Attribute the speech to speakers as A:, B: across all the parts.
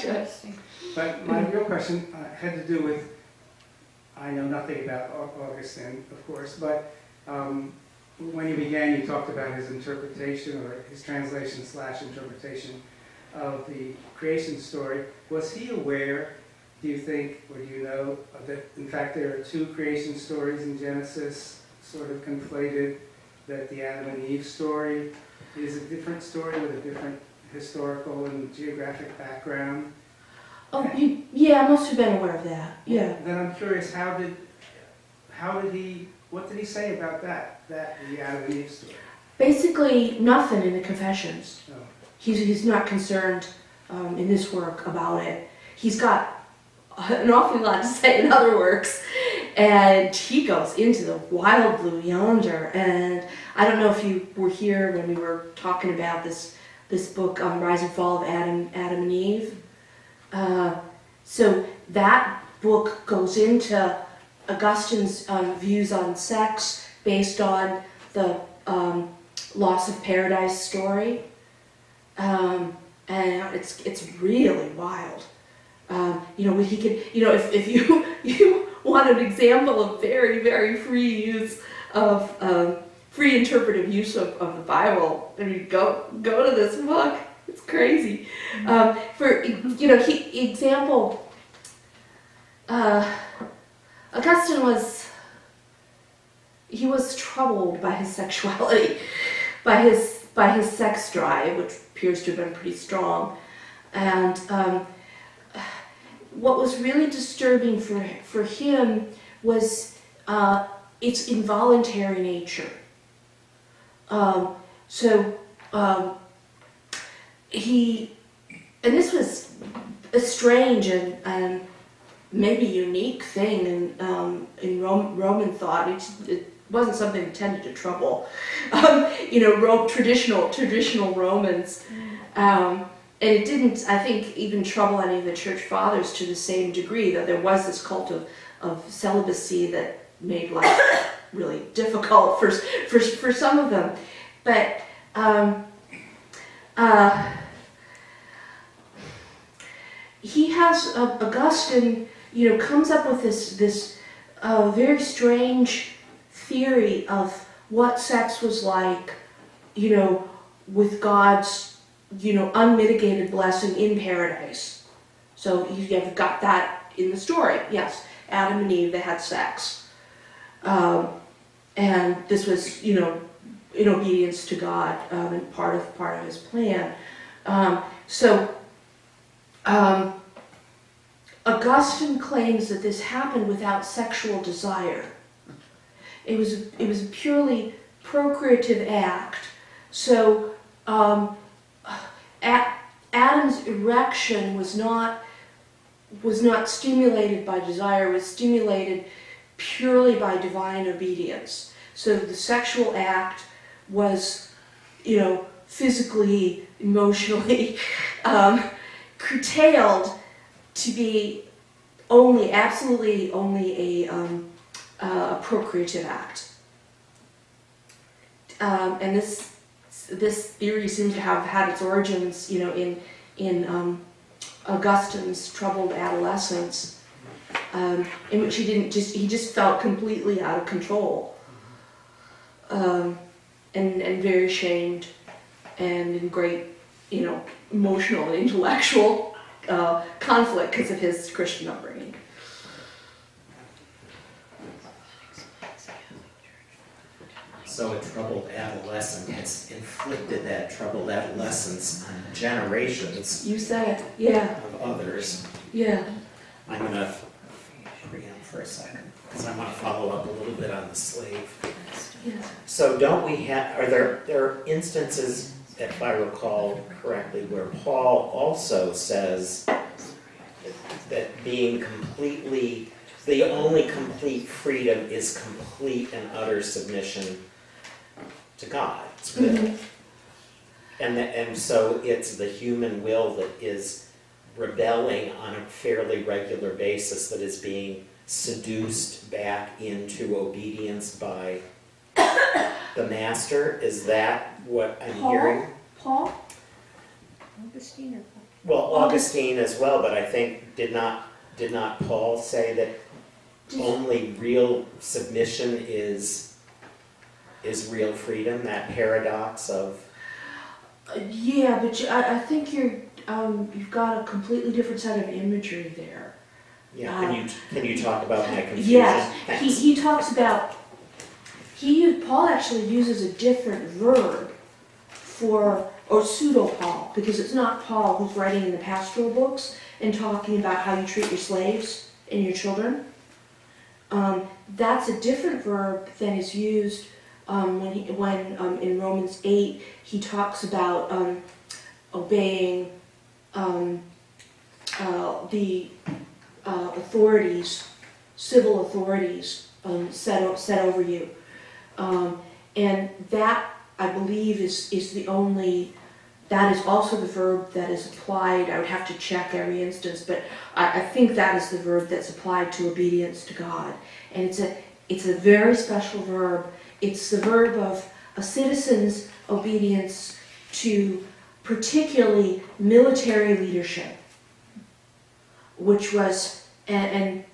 A: Interesting.
B: But my real question had to do with, I know nothing about Augustine, of course, but when he began, you talked about his interpretation or his translation / interpretation of the creation story. Was he aware, do you think, or do you know, that in fact there are two creation stories in Genesis, sort of conflated, that the Adam and Eve story is a different story with a different historical and geographic background?
C: Oh, yeah, I must have been aware of that. Yeah.
B: Then I'm curious, what did he say about that the Adam and Eve story?
C: Basically, nothing in the Confessions.
B: Oh.
C: He's not concerned in this work about it. He's got an awful lot to say in other works, and he goes into the wild blue yonder. And I don't know if you were here when we were talking about this book, Rise and Fall of Adam and Eve. So that book goes into Augustine's views on sex based on the Loss of Paradise story, and it's really wild. He could, if you want an example of very, very free use of free interpretive use of the Bible, I mean, go to this book. It's crazy. Augustine was troubled by his sexuality, by his sex drive, which appears to have been pretty strong, and what was really disturbing for him was its involuntary nature. And this was a strange and maybe unique thing in Roman thought. It wasn't something that tended to trouble, traditional Romans. And it didn't, I think, even trouble any of the church fathers to the same degree, though there was this cult of celibacy that made life really difficult for some of them. But Augustine, comes up with this very strange theory of what sex was like, with God's, unmitigated blessing in paradise. So you've got that in the story. Yes, Adam and Eve, they had sex. And this was, in obedience to God, and part of his plan. Augustine claims that this happened without sexual desire. It was a purely procreative act. So Adam's erection was not stimulated by desire. It was stimulated purely by divine obedience. So the sexual act was, physically, emotionally curtailed to be absolutely only a procreative act. And this theory seems to have had its origins, in Augustine's troubled adolescence, in which he just felt completely out of control, and very ashamed, and in great, emotional and intellectual conflict because of his Christian upbringing.
D: So a troubled adolescent has inflicted that troubled adolescence on generations.
C: You said it, yeah.
D: Of others.
C: Yeah.
D: I'm going to preamp for a second because I want to follow up a little bit on the slave.
C: Yeah.
D: So don't we have, there are instances, if I recall correctly, where Paul also says that being completely, the only complete freedom is complete and utter submission to God's will. Mm-hmm. And so it's the human will that is rebelling on a fairly regular basis, that is being seduced back into obedience by the master. Is that what I'm hearing?
C: Paul?
A: Augustine or Paul?
D: Well, Augustine as well, but I think, did not Paul say that only real submission is real freedom, that paradox of...
C: Yeah, but I think you've got a completely different set of imagery there.
D: Yeah, can you talk about my confusion?
C: Yes,
D: Thanks.
C: he talks about, Paul actually uses a different verb or pseudo-Paul, because it's not Paul who's writing in the pastoral books and talking about how you treat your slaves and your children. That's a different verb than is used when in Romans 8 he talks about obeying the authorities, civil authorities set over you, and that I believe is the only. That is also the verb that is applied. I would have to check every instance, but I think that is the verb that's applied to obedience to God. And it's a very special verb. It's the verb of a citizen's obedience to particularly military leadership, which was, and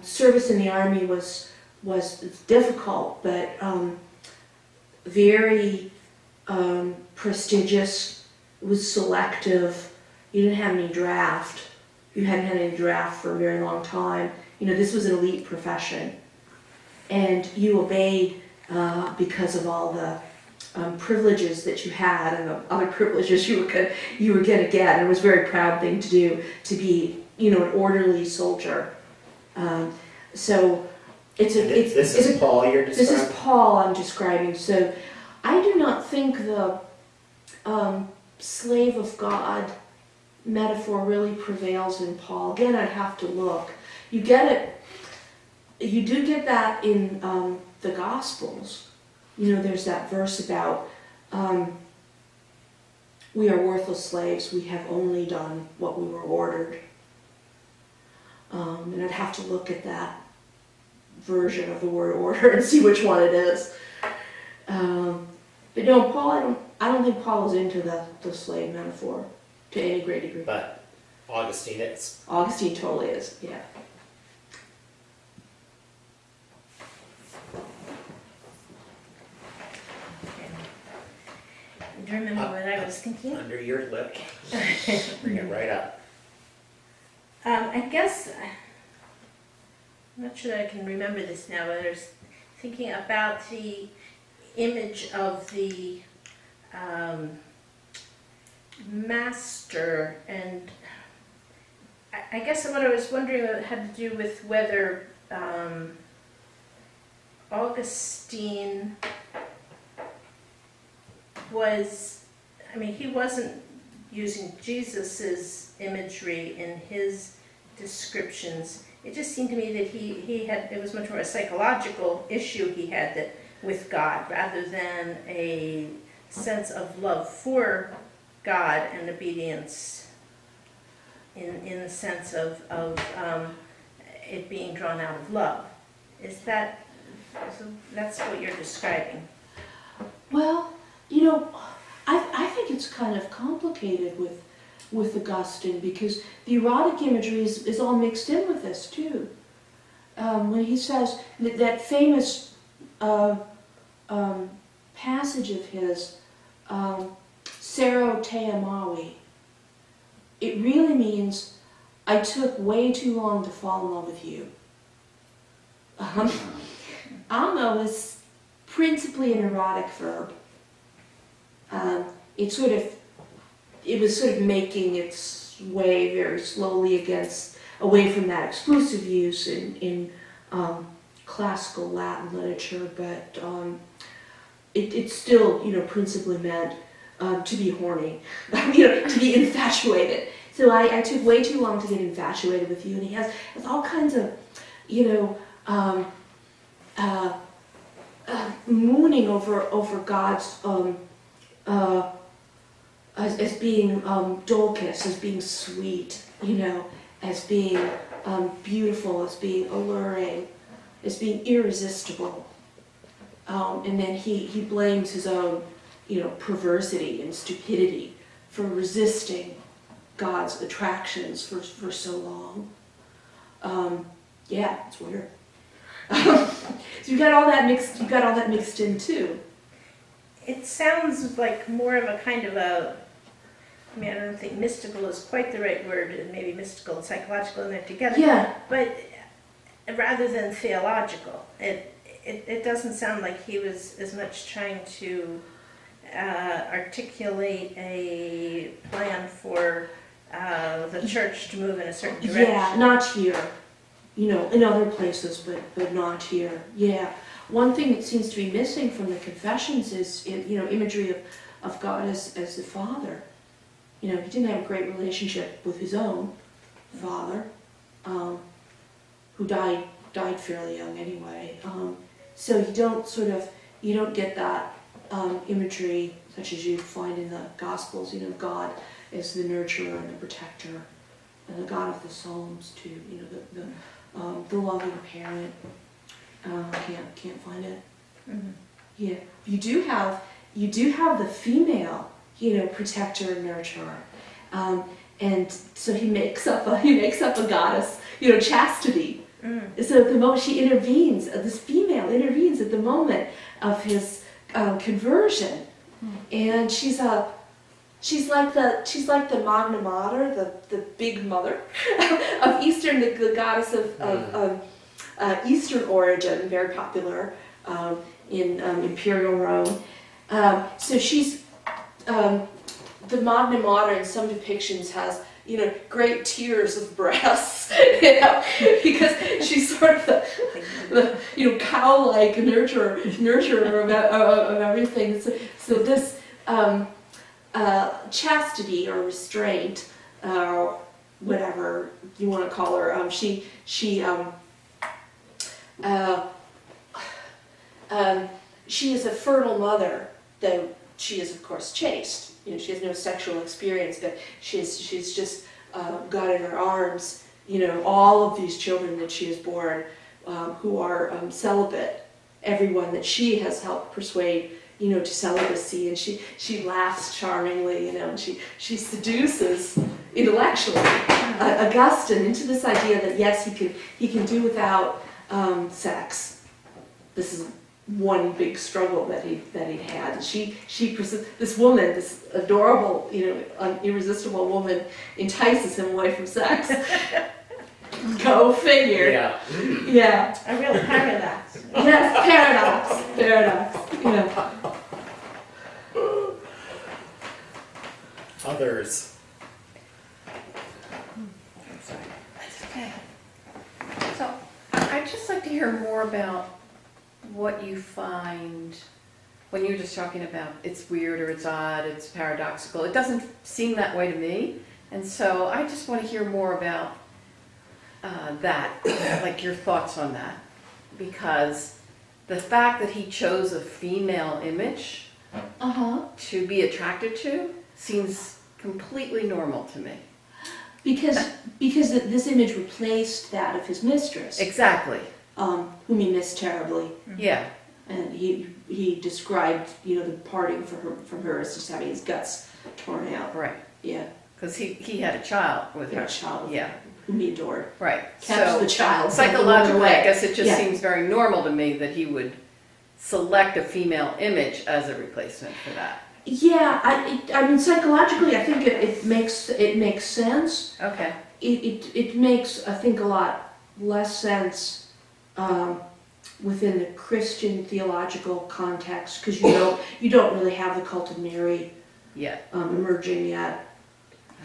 C: service in the army was difficult, but very prestigious. It was selective. You didn't have any draft. You hadn't had any draft for a very long time. This was an elite profession, and you obeyed because of all the privileges that you had and the other privileges you were going to get. And it was a very proud thing to do, to be an orderly soldier. So this
D: is Paul you're describing?
C: This is Paul I'm describing. So I do not think the slave of God metaphor really prevails in Paul. Again, I'd have to look. You do get that in the Gospels. There's that verse about we are worthless slaves, we have only done what we were ordered. And I'd have to look at that version of the word order and see which one it is. But no, Paul, I don't think Paul is into the slave metaphor to any great degree.
D: But Augustine is.
C: Augustine totally is, yeah.
A: Do you remember what I was thinking?
D: Under your lip. Bring it right up.
A: I guess, I'm not sure that I can remember this now, but I was thinking about the image of the master, and I guess what I was wondering had to do with whether Augustine he wasn't using Jesus's imagery in his descriptions. It just seemed to me that it was much more a psychological issue he had that with God, rather than a sense of love for God and obedience in the sense of it being drawn out of love. So that's what you're describing?
C: Well, I think it's kind of complicated with Augustine, because the erotic imagery is all mixed in with this too. When he says that famous passage of his, Sero te amavi, it really means I took way too long to fall in love with you. Amo is principally an erotic verb. It was sort of making its way very slowly away from that exclusive use in classical Latin literature, but it still, principally meant to be horny, to be infatuated. So I took way too long to get infatuated with you, and he has all kinds of, mooning over God's as being dulcus, as being sweet, as being beautiful, as being alluring, as being irresistible. And then he blames his own, perversity and stupidity for resisting God's attractions for so long. Yeah, it's weird. So you got all that mixed in too.
A: It sounds like more of a kind of a, I mean, I don't think mystical is quite the right word, and maybe mystical and psychological in there together.
C: Yeah.
A: But rather than theological, it doesn't sound like he was as much trying to articulate a plan for the church to move in a certain direction.
C: Yeah, not here. In other places, but not here. Yeah. One thing that seems to be missing from the Confessions is, imagery of God as the Father. He didn't have a great relationship with his own father, who died fairly young anyway. So you don't get that imagery such as you find in the Gospels. God as the nurturer and the protector, and the God of the Psalms too. The loving parent. Can't find it.
A: Mm-hmm.
C: Yeah, you do have the female, protector and nurturer, and so he makes up a goddess, chastity.
A: Mm.
C: So at the moment she intervenes, this female intervenes at the moment of his conversion, and she's like the Magna Mater, the big mother of Eastern, the goddess of Eastern origin, very popular in Imperial Rome. So she's the Magna Mater in some depictions has great tears of breasts, because she's sort of the cow-like nurturer of everything. So this chastity or restraint, whatever you want to call her, she is a fertile mother, though she is of course chaste. She has no sexual experience, but she's just got in her arms, all of these children that she has born, who are celibate. Everyone that she has helped persuade, to celibacy, and she laughs charmingly, and she seduces intellectually Augustine into this idea that yes, he can do without sex. This is one big struggle that he had. This woman, this adorable, irresistible woman, entices him away from sex. Go figure.
D: Yeah.
C: Yeah.
A: A real paradox.
C: Yes, paradox. Yeah.
D: Others.
E: That's okay. So I'd just like to hear more about what you find when you're just talking about it's weird or it's odd, it's paradoxical. It doesn't seem that way to me. And so I just want to hear more about that, like your thoughts on that. Because the fact that he chose a female image to be attracted to seems completely normal to me.
C: Because this image replaced that of his mistress,
E: Exactly.
C: whom he missed terribly,
E: Yeah.
C: and he described the parting from her as just having his guts torn out.
E: Right.
C: Yeah,
E: Because he had a child with
C: their
E: her.
C: child,
E: Yeah.
C: whom he adored,
E: Right.
C: kept the child
E: Psychologically,
C: away.
E: I guess it just
C: Yeah.
E: seems very normal to me that he would select a female image as a replacement for that.
C: Yeah, I mean psychologically, I think it makes sense.
E: Okay.
C: It makes, I think, a lot less sense within the Christian theological context, because you don't really have the cult of Mary
E: Yeah.
C: emerging yet.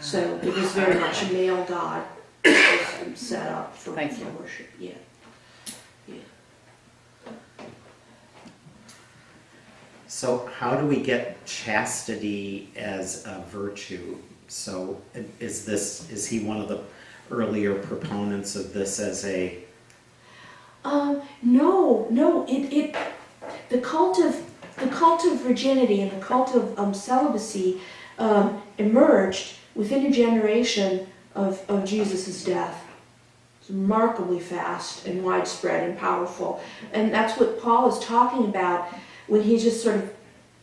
C: So it was very much a male god that was set up for
E: Thank you.
C: worship. Yeah.
D: So how do we get chastity as a virtue? So is he one of the earlier proponents of this as a...
C: No. The cult of virginity and the cult of celibacy emerged within a generation of Jesus' death. It's remarkably fast and widespread and powerful, and that's what Paul is talking about when he just sort of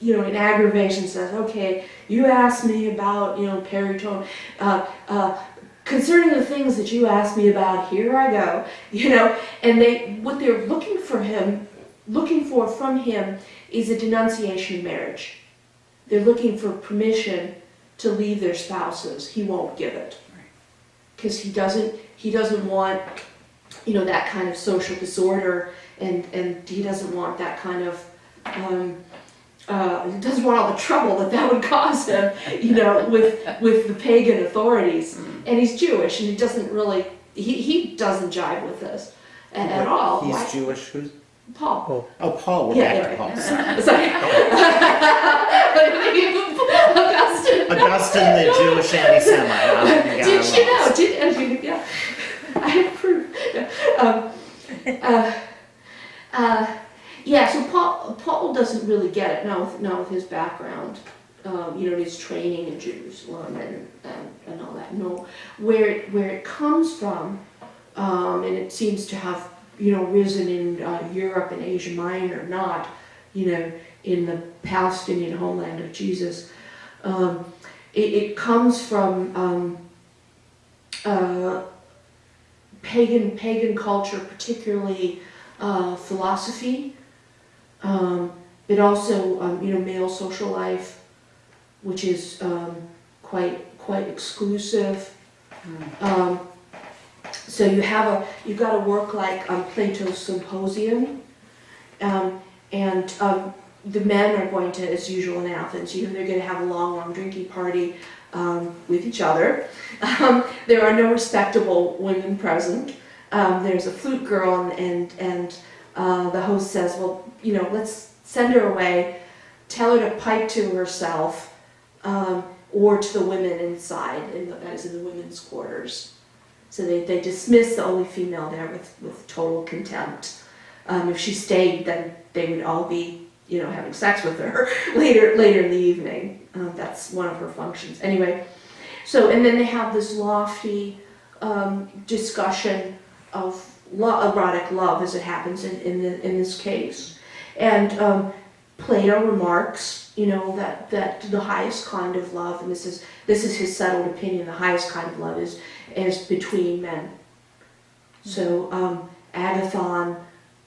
C: in aggravation says, okay, you asked me about, peritone, concerning the things that you asked me about, here I go, and what they're looking for from him is a denunciation of marriage. They're looking for permission to leave their spouses. He won't give it. Because he doesn't want, that kind of social disorder, and he doesn't want that kind of, he doesn't want all the trouble that would cause him, with the pagan authorities. And he's Jewish, and he doesn't really, he doesn't jive with this at all.
D: He's
C: Why?
D: Jewish? Who's?
C: Paul.
D: Oh, Paul. We're back to Paul.
C: Sorry.
D: Augustine, the Jewish anti-Semite.
C: Did you know? Yeah. I have proof. Yeah, so Paul doesn't really get it, not with his background, his training in Jerusalem and all that. No, where it comes from, and it seems to have, risen in Europe and Asia Minor, not, in the Palestinian homeland of Jesus. It comes from pagan culture, particularly philosophy, but also male social life, which is quite exclusive. So you've got a work like Plato's Symposium, and the men are going to, as usual in Athens, they're going to have a long drinking party with each other. There are no respectable women present. There's a flute girl, and the host says, well, let's send her away, tell her to pipe to herself, or to the women inside, that is in the women's quarters. So they dismiss the only female there with total contempt. If she stayed, then they would all be, having sex with her later in the evening. That's one of her functions. Anyway, and then they have this lofty discussion of erotic love, as it happens in this case. And Plato remarks, that the highest kind of love, and this is his settled opinion, the highest kind of love is between men. So Agathon,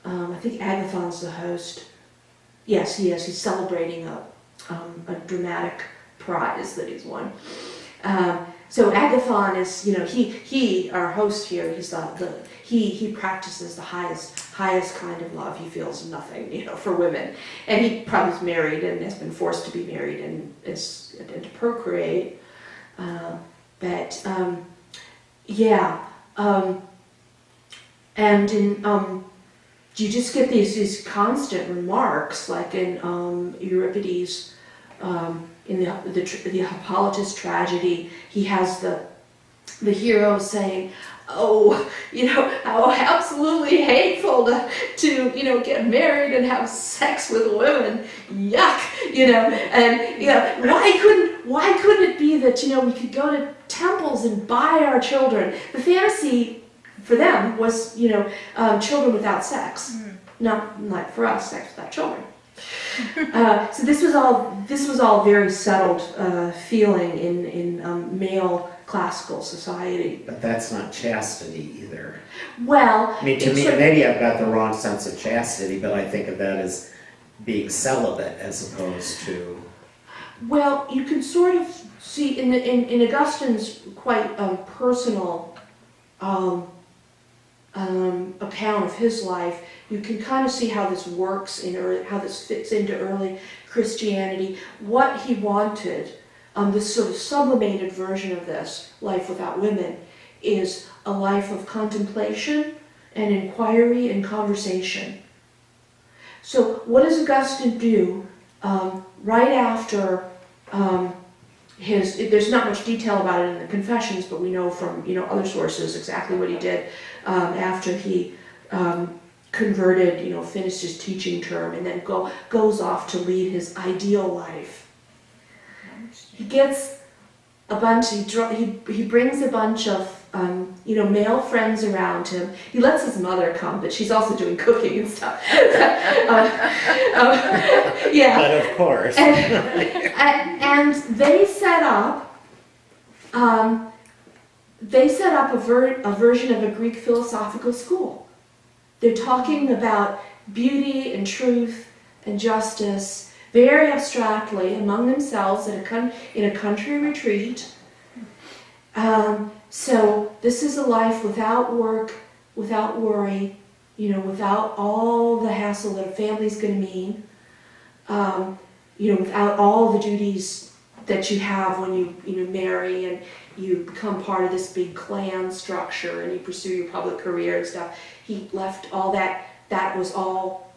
C: I think Agathon's the host. Yes, he is. He's celebrating a dramatic prize that he's won. So Agathon is, he our host here. He's he practices the highest kind of love. He feels nothing, for women, and he probably is married and has been forced to be married and to procreate. And in you just get these constant remarks, like in Euripides, in the Hippolytus tragedy. He has the hero saying, how absolutely hateful to get married and have sex with women. Yuck, and why couldn't it be that we could go to temples and buy our children? The fantasy for them was children without sex, not like for us, sex without children. So this was all very settled feeling in male classical society.
D: But that's not chastity either.
C: Well,
D: I mean, to me, maybe I've got the wrong sense of chastity, but I think of that as being celibate as opposed to.
C: Well, you can sort of see in Augustine's quite personal account of his life. You can kind of see how this works how this fits into early Christianity. What he wanted, this sort of sublimated version of this life without women, is a life of contemplation and inquiry and conversation. So what does Augustine do right after there's not much detail about it in the Confessions, but we know from other sources exactly what he did after he converted, finished his teaching term, and then goes off to lead his ideal life. He gets a bunch. He brings a bunch of male friends around him. He lets his mother come, but she's also doing cooking and stuff. Yeah.
D: But of course.
C: And they set up a version of a Greek philosophical school. They're talking about beauty and truth and justice very abstractly among themselves in a country retreat. So this is a life without work, without worry, without all the hassle that a family's going to mean, without all the duties that you have when you marry and you become part of this big clan structure and you pursue your public career and stuff. He left all that. That was all,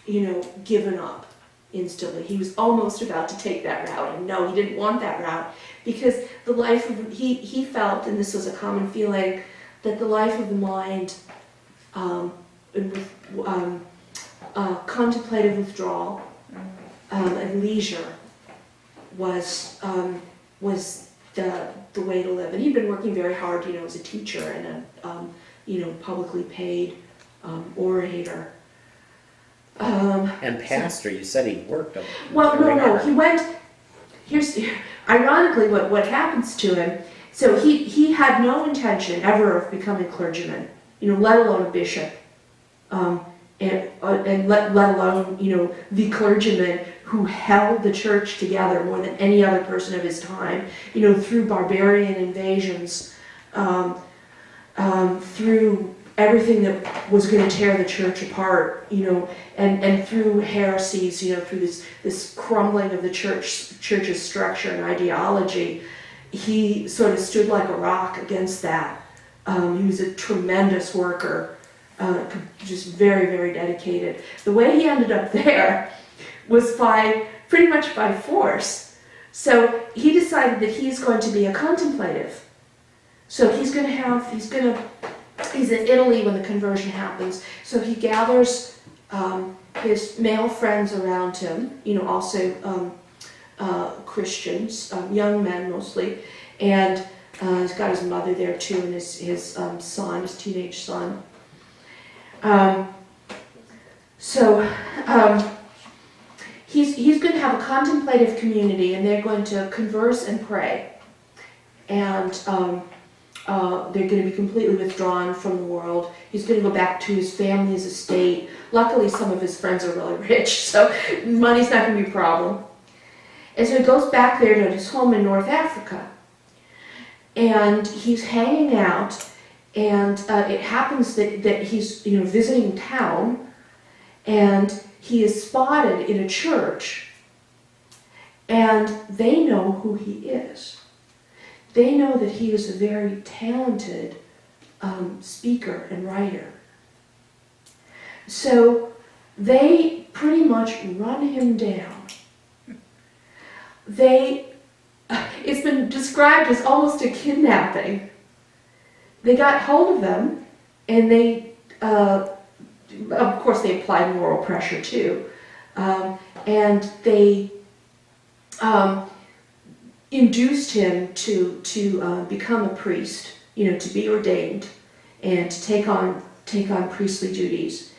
C: given up instantly. He was almost about to take that route, and no, he didn't want that route, because the life of he felt, and this was a common feeling, that the life of the mind, contemplative withdrawal, and leisure was the way to live. And he'd been working very hard, as a teacher and a publicly paid orator.
D: And pastor, you said he worked on.
C: Well, no, he went. Here's ironically what happens to him. So he had no intention ever of becoming a clergyman, let alone a bishop, and let alone the clergyman who held the church together more than any other person of his time, through barbarian invasions, through everything that was going to tear the church apart, and through heresies, through this crumbling of the church's structure and ideology. He sort of stood like a rock against that. He was a tremendous worker, just very, very dedicated. The way he ended up there was pretty much by force. So he decided that he's going to be a contemplative. So he's in Italy when the conversion happens. So he gathers his male friends around him, also Christians, young men mostly, and he's got his mother there too, and his son, his teenage son. He's going to have a contemplative community, and they're going to converse and pray, and they're going to be completely withdrawn from the world. He's going to go back to his family's estate. Luckily, some of his friends are really rich, so money's not going to be a problem. And so he goes back there to his home in North Africa, and he's hanging out, and it happens that he's visiting town, and he is spotted in a church, and they know who he is. They know that he is a very talented speaker and writer. So they pretty much run him down. It's been described as almost a kidnapping. They got hold of him, and they, of course, they applied moral pressure too, and they induced him to become a priest, to be ordained, and to take on priestly duties.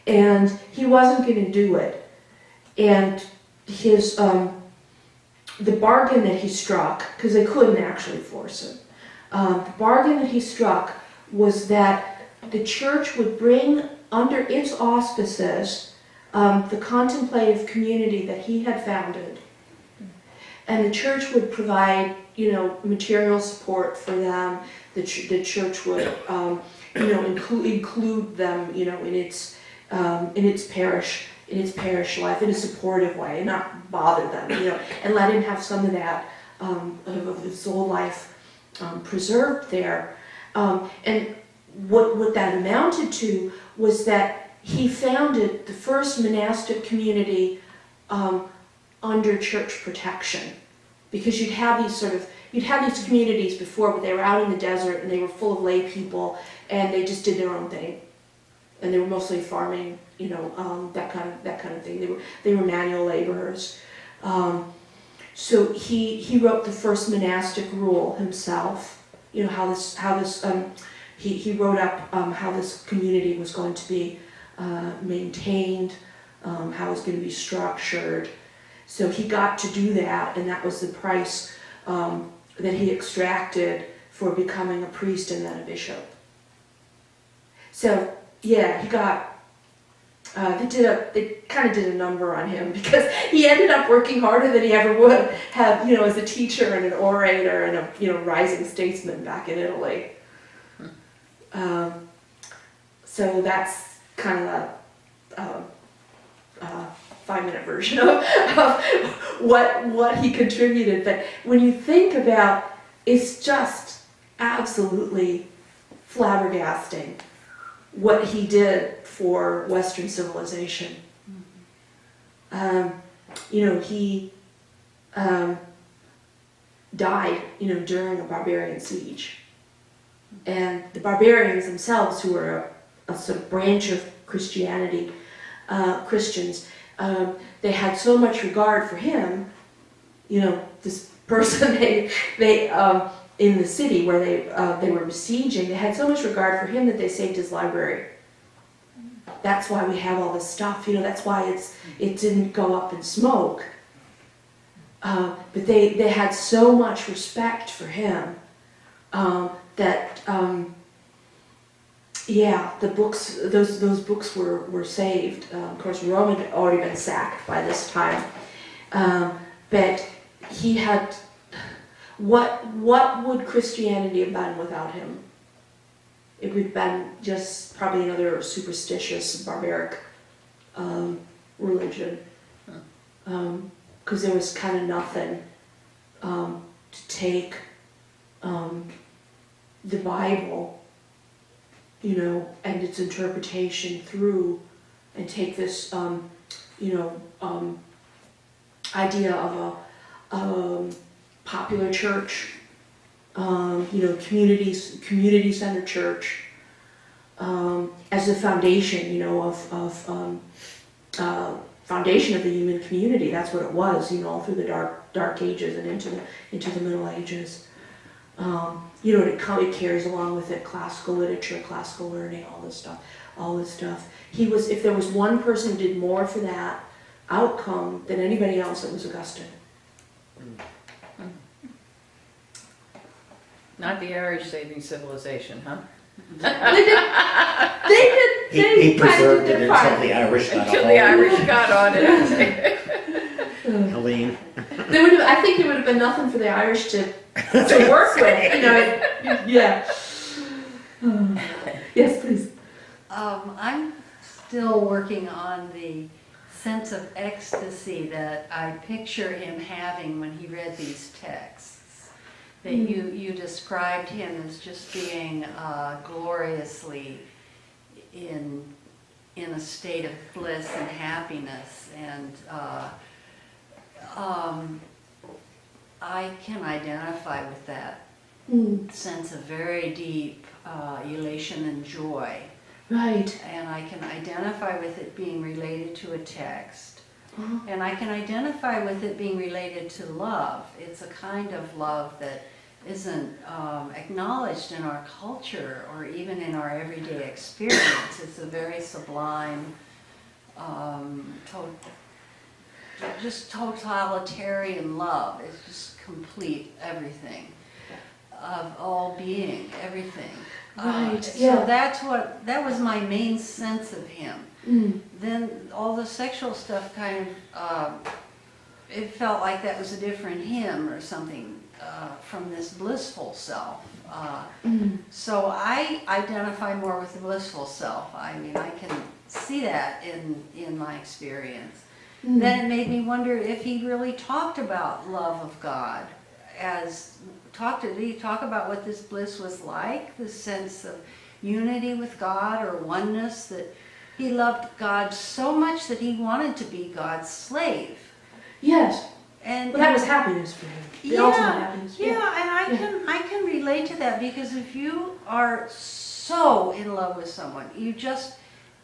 C: And he wasn't going to do it. And his the bargain that he struck, because they couldn't actually force him, the bargain that he struck was that the church would bring under its auspices the contemplative community that he had founded. And the church would provide, material support for them. The church would, include them, in its parish life in a supportive way, and not bother them, and let him have some of that of his whole life preserved there. And what that amounted to was that he founded the first monastic community under church protection, because you'd have these communities before, but they were out in the desert and they were full of lay people, and they just did their own thing, and they were mostly farming, that kind of thing. They were manual laborers. So he wrote the first monastic rule himself, he wrote up how this community was going to be maintained, how it was going to be structured. So he got to do that, and that was the price that he extracted for becoming a priest and then a bishop. So yeah, he got. They kind of did a number on him because he ended up working harder than he ever would have, as a teacher and an orator and a rising statesman back in Italy. So that's kind of a 5-minute version of what he contributed. But when you think about, it's just absolutely flabbergasting what he did for Western civilization. He died, during a barbarian siege. And the barbarians themselves, who were a sort of branch of Christianity, Christians, they had so much regard for him, this person they in the city where they were besieging, they had so much regard for him that they saved his library. That's why we have all this stuff, that's why it didn't go up in smoke. But they had so much respect for him that the books, those books were saved. Of course, Rome had already been sacked by this time, but he had. What would Christianity have been without him? It would have been just probably another superstitious, barbaric religion, because there was kind of nothing to take the Bible, and its interpretation through, and take this, idea of a popular church, community-centered church, as the foundation, foundation of the human community. That's what it was, all through the dark ages and into the Middle Ages. It carries along with it classical literature, classical learning, all this stuff. If there was one person who did more for that outcome than anybody else, it was Augustine.
E: Not the Irish saving civilization, huh?
D: He preserved it until the Irish got
E: Until
D: a
E: the
D: hold.
E: Irish got on it.
D: Helene.
C: I think it would have been nothing for the Irish to work with, yeah. Yes, please.
F: I'm still working on the sense of ecstasy that I picture him having when he read these texts. That you described him as just being gloriously in a state of bliss and happiness, and I can identify with that sense of very deep elation and joy.
C: Right.
F: And I can identify with it being related to a text.
C: Uh-huh.
F: And I can identify with it being related to love. It's a kind of love that isn't acknowledged in our culture or even in our everyday experience. It's a very sublime, just totalitarian love. It's just complete everything, of all being, everything.
C: Right,
F: So
C: yeah.
F: that was my main sense of him. Then all the sexual stuff kind of, it felt like that was a different him or something from this blissful self. So I identify more with the blissful self. I mean, I can see that in my experience. Then it made me wonder if he really talked about love of God. Did he talk about what this bliss was like, this sense of unity with God or oneness, that he loved God so much that he wanted to be God's slave?
C: Yes.
F: And
C: Well, that was happiness for him. The ultimate happiness.
F: Yeah, and I can relate to that, because if you are so in love with someone, you just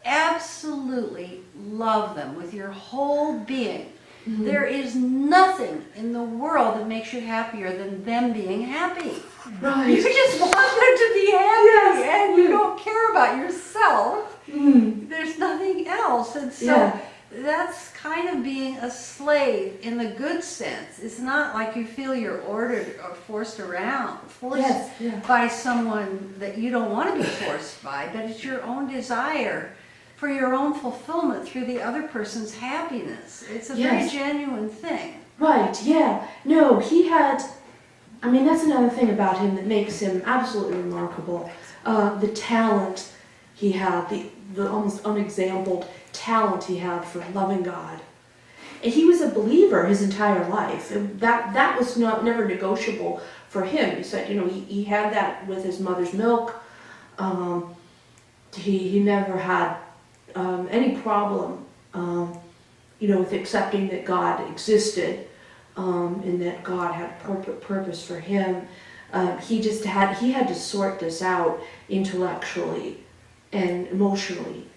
F: absolutely love them with your whole being. There is nothing in the world that makes you happier than them being happy. You
C: Right.
F: just want them to be happy,
C: Yes.
F: and you don't care about yourself.
C: Mm.
F: There's nothing else, and so
C: Yeah.
F: that's kind of being a slave in the good sense. It's not like you feel you're ordered or forced
C: Yes. Yeah.
F: by someone that you don't want to be forced by, but it's your own desire for your own fulfillment through the other person's happiness. It's a very
C: Yes.
F: genuine thing.
C: Right, yeah. No, he had, I mean, that's another thing about him that makes him absolutely remarkable. The talent he had, the almost unexampled talent he had for loving God. And he was a believer his entire life. And that was never negotiable for him. He said, he had that with his mother's milk. He never had any problem, with accepting that God existed, and that God had purpose for him. He had to sort this out intellectually and emotionally.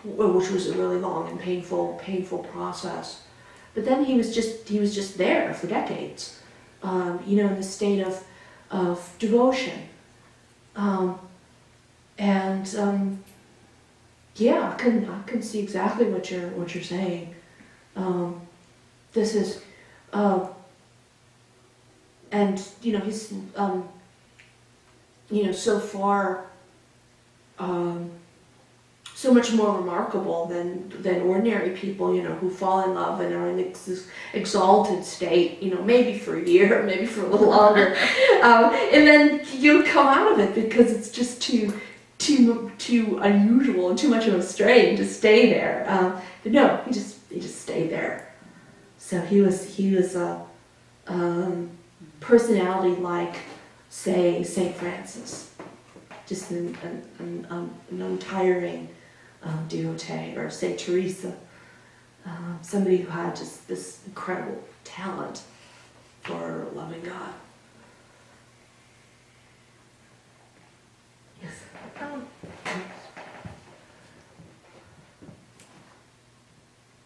C: Which was a really long and painful process. But then he was just there for decades, in the state of devotion. I can see exactly what you're saying. This is, he's, so far, so much more remarkable than ordinary people, who fall in love and are in this exalted state, maybe for a year, maybe for a little longer, and then you come out of it because it's just too unusual and too much of a strain to stay there. But no, he just stayed there. So he was a personality like, say, Saint Francis, just an untiring devotee, or Saint Teresa, somebody who had just this incredible talent for loving God. Yes.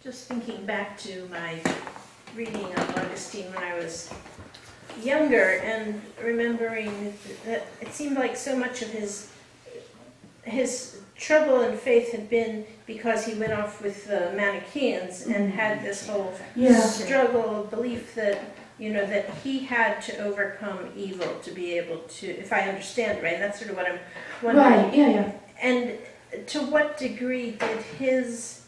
A: Just thinking back to my reading of Augustine when I was younger, and remembering that it seemed like so much of his trouble in faith had been because he went off with the Manichaeans and had this whole struggle, belief that that he had to overcome evil to be able to, if I understand it right, and that's sort of what I'm wondering.
C: Right, yeah.
A: And to what degree did his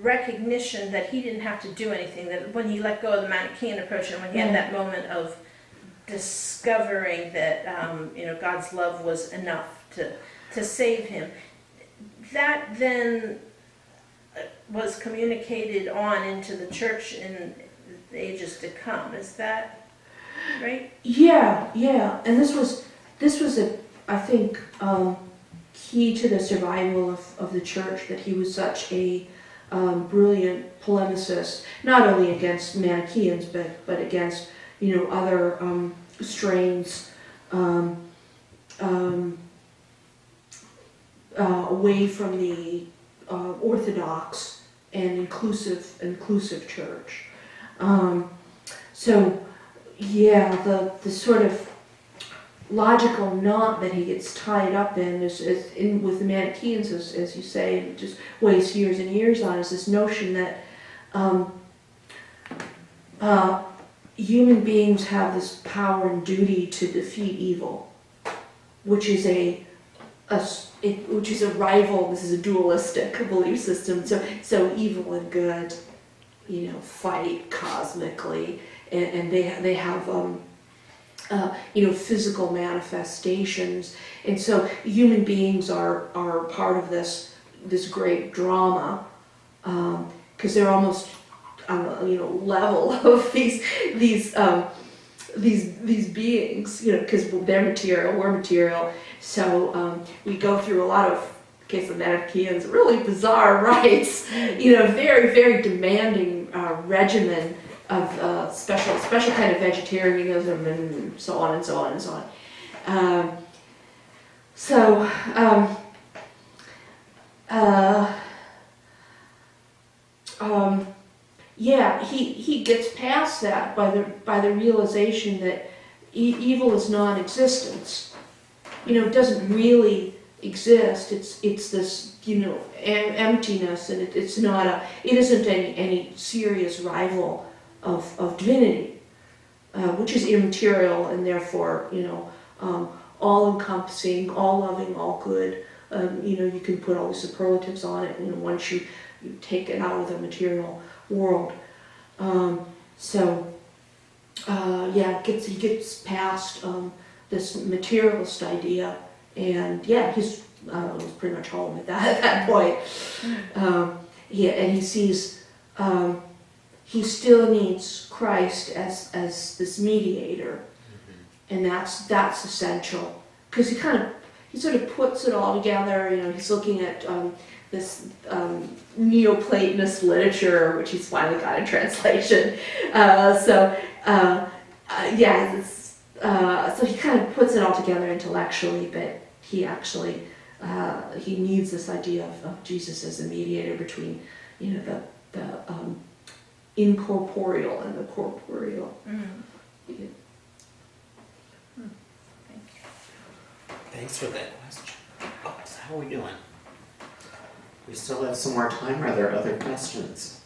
A: recognition that he didn't have to do anything, that when he let go of the Manichaean approach and when he had that moment of discovering that God's love was enough to save him, that then was communicated on into the church in the ages to come. Is that right?
C: Yeah, and this was I think key to the survival of the church, that he was such a brilliant polemicist, not only against Manichaeans but against other strains away from the orthodox and inclusive church. The sort of logical knot that he gets tied up in is with the Manichaeans, as you say, and just wastes years and years on, is this notion that human beings have this power and duty to defeat evil, which is a rival. This is a dualistic belief system. So evil and good, fight cosmically, and they have physical manifestations, and so human beings are part of this great drama, because they're almost on a level of these beings, because they're material, we're material. So we go through a lot of, in case of Manichaeans, really bizarre rites, very, very demanding regimen of special kind of vegetarianism, and so on and so on and so on. Yeah, he gets past that by the realization that evil is non-existence. It doesn't really exist. It's this emptiness, and it isn't any serious rival of divinity, which is immaterial and therefore all-encompassing, all-loving, all good. You can put all the superlatives on it, once you take it out of the material world. He gets past this materialist idea, and he's pretty much home at that point. And he sees he still needs Christ as this mediator, and that's essential, because he sort of puts it all together. He's looking at this Neoplatonist literature, which he's finally got in translation. So he kind of puts it all together intellectually, but he actually he needs this idea of Jesus as a mediator between the incorporeal and the corporeal. Yeah.
D: Thanks for that question. Oh, so how are we doing? We still have some more time. Are there other questions?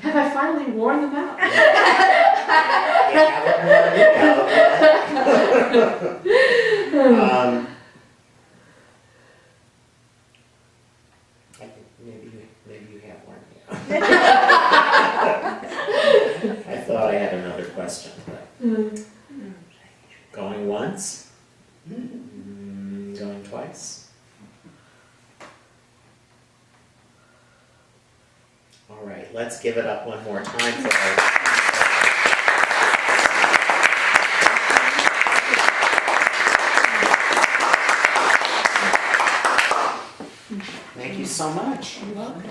C: Have I finally worn them out?
D: You haven't worn it. I think maybe you have worn it out. I thought I had another question, but going once? Going twice? All right, let's give it up one more time for our... Thank you so much.
C: You're welcome.